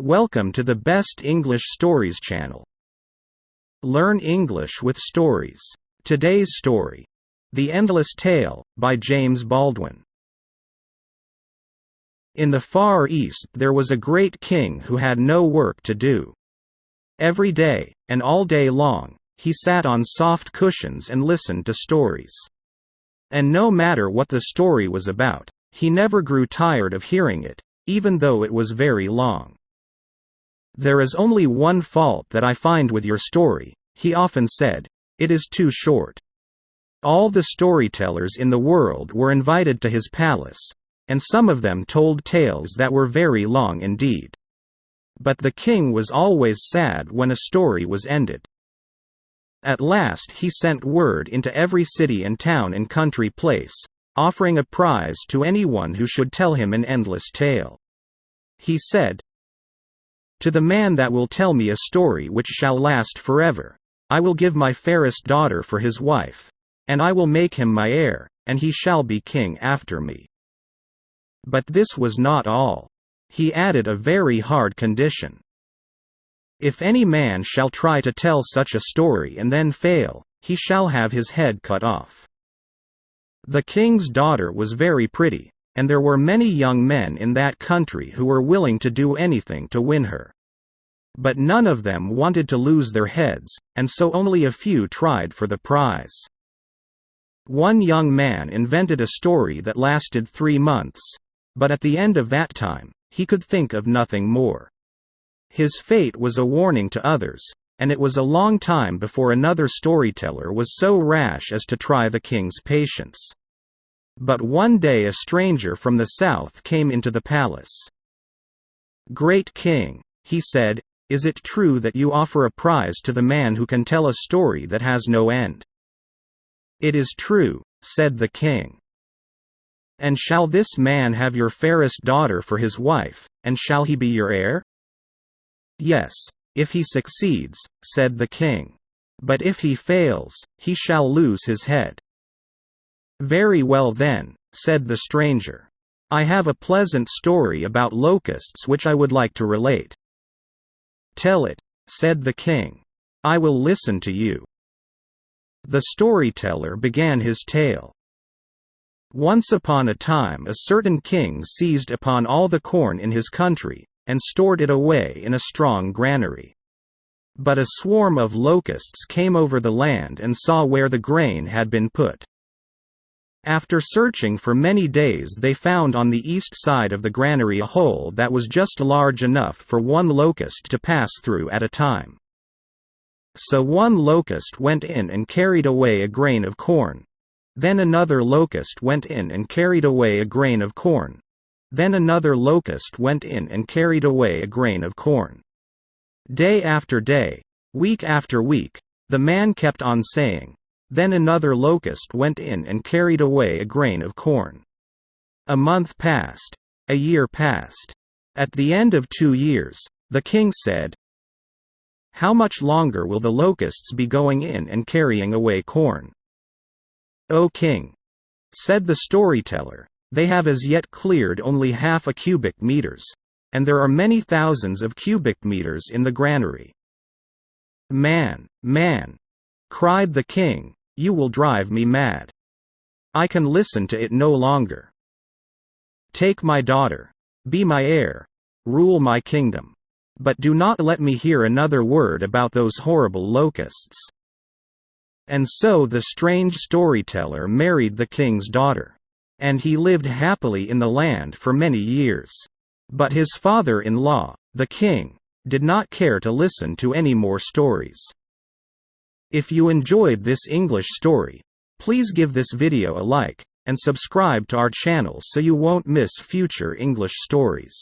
Welcome to the Best English Stories channel. Learn English with stories. Today's story, The Endless Tale, by James Baldwin. In the Far East there was a great king who had no work to do. Every day, and all day long, he sat on soft cushions and listened to stories. And no matter what the story was about, he never grew tired of hearing it, even though it was very long. "There is only one fault that I find with your story," he often said. "It is too short." All the storytellers in the world were invited to his palace, and some of them told tales that were very long indeed. But the king was always sad when a story was ended. At last he sent word into every city and town and country place, offering a prize to anyone who should tell him an endless tale. He said, "To the man that will tell me a story which shall last forever, I will give my fairest daughter for his wife, and I will make him my heir, and he shall be king after me." But this was not all. He added a very hard condition. "If any man shall try to tell such a story and then fail, he shall have his head cut off." The king's daughter was very pretty, and there were many young men in that country who were willing to do anything to win her. But none of them wanted to lose their heads, and so only a few tried for the prize. One young man invented a story that lasted 3 months, but at the end of that time, he could think of nothing more. His fate was a warning to others, and it was a long time before another storyteller was so rash as to try the king's patience. But one day a stranger from the south came into the palace. "Great king," he said, "is it true that you offer a prize to the man who can tell a story that has no end?" "It is true," said the king. "And shall this man have your fairest daughter for his wife, and shall he be your heir?" "Yes, if he succeeds," said the king. "But if he fails, he shall lose his head." "Very well then," said the stranger. "I have a pleasant story about locusts which I would like to relate." "Tell it," said the king. "I will listen to you." The storyteller began his tale. Once upon a time a certain king seized upon all the corn in his country, and stored it away in a strong granary. But a swarm of locusts came over the land and saw where the grain had been put. After searching for many days they found on the east side of the granary a hole that was just large enough for one locust to pass through at a time. So one locust went in and carried away a grain of corn. Then another locust went in and carried away a grain of corn. Then another locust went in and carried away a grain of corn. Day after day, week after week, the man kept on saying, "Then another locust went in and carried away a grain of corn." A month passed. A year passed. At the end of 2 years, the king said, "How much longer will the locusts be going in and carrying away corn?" "O king," said the storyteller, "they have as yet cleared only half a cubic meters, and there are many thousands of cubic meters in the granary." "Man, man," cried the king, "you will drive me mad. I can listen to it no longer. Take my daughter. Be my heir. Rule my kingdom. But do not let me hear another word about those horrible locusts." And so the strange storyteller married the king's daughter. And he lived happily in the land for many years. But his father-in-law, the king, did not care to listen to any more stories. If you enjoyed this English story, please give this video a like, and subscribe to our channel so you won't miss future English stories.